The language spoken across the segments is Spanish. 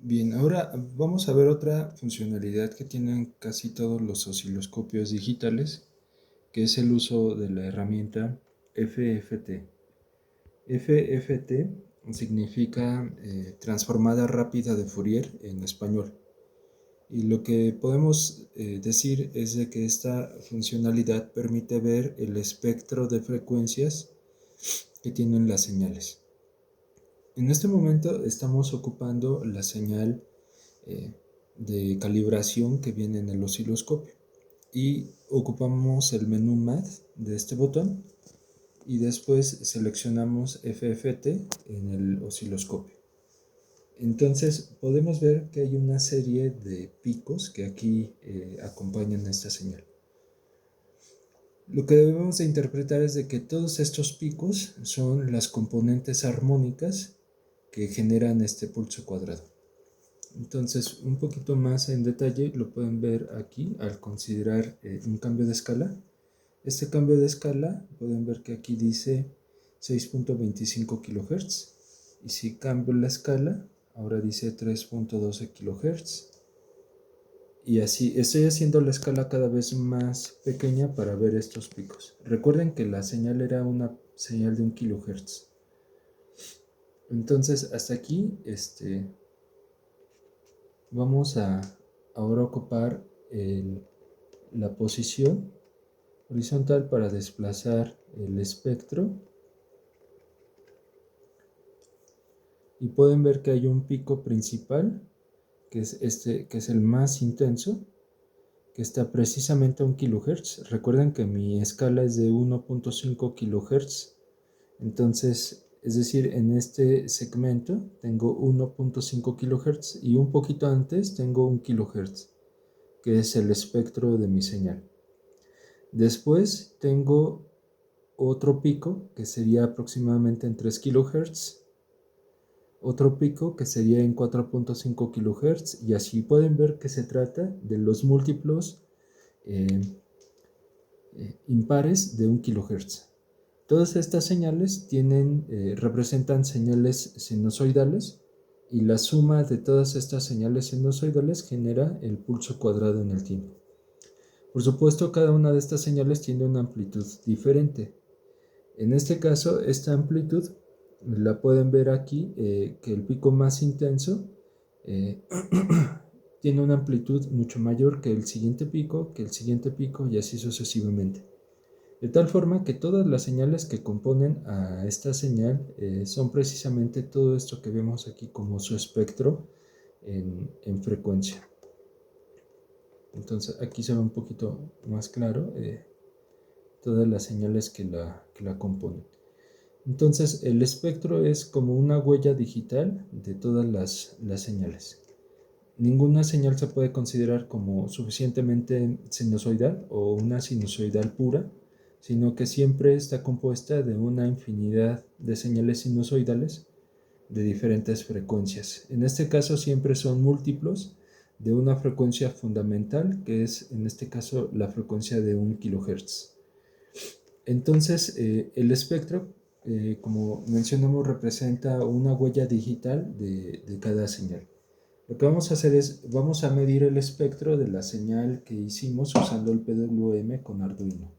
Bien, ahora vamos a ver otra funcionalidad que tienen casi todos los osciloscopios digitales, que es el uso de la herramienta FFT. FFT significa transformada rápida de Fourier en español. Y lo que podemos decir es de que esta funcionalidad permite ver el espectro de frecuencias que tienen las señales. En este momento estamos ocupando la señal eh, de calibración que viene en el osciloscopio y ocupamos el menú Math de este botón y después seleccionamos FFT en el osciloscopio. Entonces podemos ver que hay una serie de picos que aquí acompañan esta señal. Lo que debemos de interpretar es de que todos estos picos son las componentes armónicas que generan este pulso cuadrado. Entonces, un poquito más en detalle lo pueden ver aquí al considerar un cambio de escala. Este cambio de escala, pueden ver que aquí dice 6.25 kHz. Y si cambio la escala, ahora dice 3.12 kHz. Y así, estoy haciendo la escala cada vez más pequeña para ver estos picos. Recuerden que la señal era una señal de 1 kHz. Entonces, hasta aquí, vamos a ahora ocupar la posición horizontal para desplazar el espectro y pueden ver que hay un pico principal que es que es el más intenso, que está precisamente a 1 kHz. Recuerden que mi escala es de 1.5 kHz, entonces es decir, en este segmento tengo 1.5 kHz y un poquito antes tengo 1 kHz, que es el espectro de mi señal. Después tengo otro pico que sería aproximadamente en 3 kHz, otro pico que sería en 4.5 kHz y así pueden ver que se trata de los múltiplos eh, impares de 1 kHz. Todas estas señales representan señales sinusoidales y la suma de todas estas señales sinusoidales genera el pulso cuadrado en el tiempo. Por supuesto, cada una de estas señales tiene una amplitud diferente. En este caso, esta amplitud la pueden ver aquí, que el pico más intenso eh, tiene una amplitud mucho mayor que el siguiente pico, y así sucesivamente. De tal forma que todas las señales que componen a esta señal son precisamente todo esto que vemos aquí como su espectro en frecuencia. Entonces aquí se ve un poquito más claro todas las señales que la componen. Entonces el espectro es como una huella digital de todas las señales. Ninguna señal se puede considerar como suficientemente sinusoidal o una sinusoidal pura, sino que siempre está compuesta de una infinidad de señales sinusoidales de diferentes frecuencias. En este caso siempre son múltiplos de una frecuencia fundamental, que es en este caso la frecuencia de 1 kHz. Entonces, el espectro, como mencionamos, representa una huella digital de cada señal. Lo que vamos a hacer es, vamos a medir el espectro de la señal que hicimos usando el PWM con Arduino.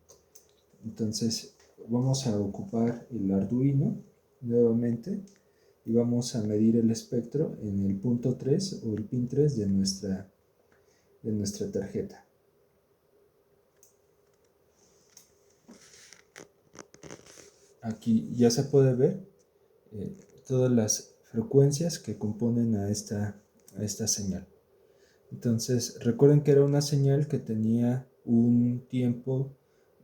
Entonces, vamos a ocupar el Arduino nuevamente y vamos a medir el espectro en el punto 3 o el pin 3 de nuestra tarjeta. Aquí ya se puede ver todas las frecuencias que componen a esta señal. Entonces, recuerden que era una señal que tenía un tiempo,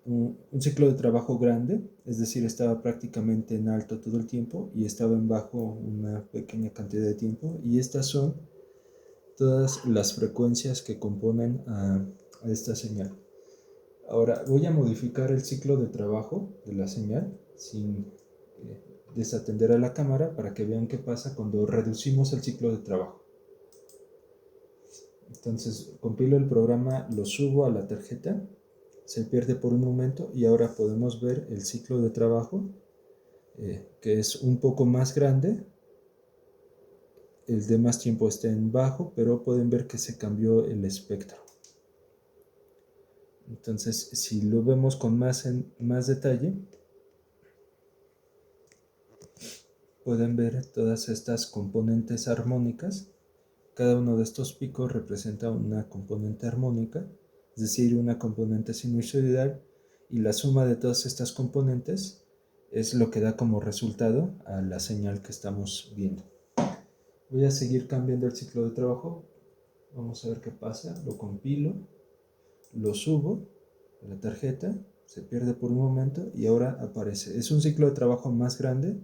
un ciclo de trabajo grande, es decir, estaba prácticamente en alto todo el tiempo y estaba en bajo una pequeña cantidad de tiempo. Y estas son todas las frecuencias que componen a esta señal. Ahora voy a modificar el ciclo de trabajo de la señal sin desatender a la cámara para que vean qué pasa cuando reducimos el ciclo de trabajo. Entonces compilo el programa, lo subo a la tarjeta, se pierde por un momento y ahora podemos ver el ciclo de trabajo que es un poco más grande el de más tiempo está en bajo, pero pueden ver que se cambió el espectro. Entonces, si lo vemos con más detalle, pueden ver todas estas componentes armónicas. Cada uno de estos picos representa una componente armónica, es decir, una componente sinusoidal, y la suma de todas estas componentes es lo que da como resultado a la señal que estamos viendo. Voy a seguir cambiando el ciclo de trabajo. Vamos a ver qué pasa. Lo compilo, lo subo a la tarjeta, se pierde por un momento y ahora aparece. Es un ciclo de trabajo más grande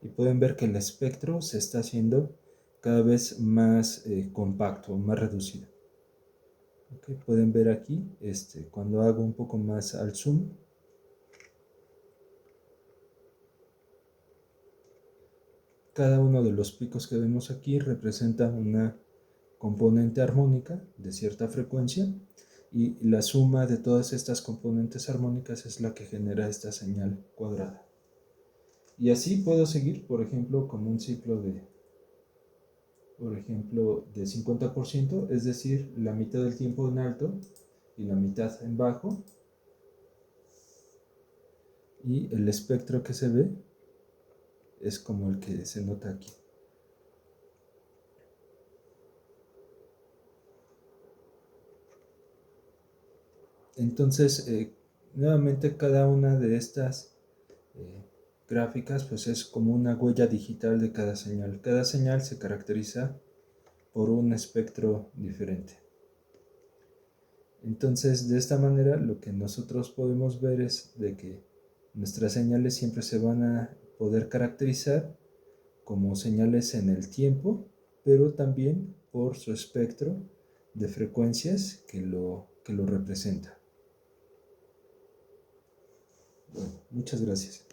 y pueden ver que el espectro se está haciendo cada vez más compacto, más reducido. Okay, pueden ver aquí, cuando hago un poco más al zoom, cada uno de los picos que vemos aquí representa una componente armónica de cierta frecuencia y la suma de todas estas componentes armónicas es la que genera esta señal cuadrada. Y así puedo seguir, por ejemplo, con un ciclo de 50%, es decir, la mitad del tiempo en alto y la mitad en bajo. Y el espectro que se ve es como el que se nota aquí. Entonces, nuevamente cada una de estas gráficas pues es como una huella digital de cada señal. Cada señal se caracteriza por un espectro diferente. Entonces, de esta manera lo que nosotros podemos ver es de que nuestras señales siempre se van a poder caracterizar como señales en el tiempo, pero también por su espectro de frecuencias que lo representa. Bueno, muchas gracias.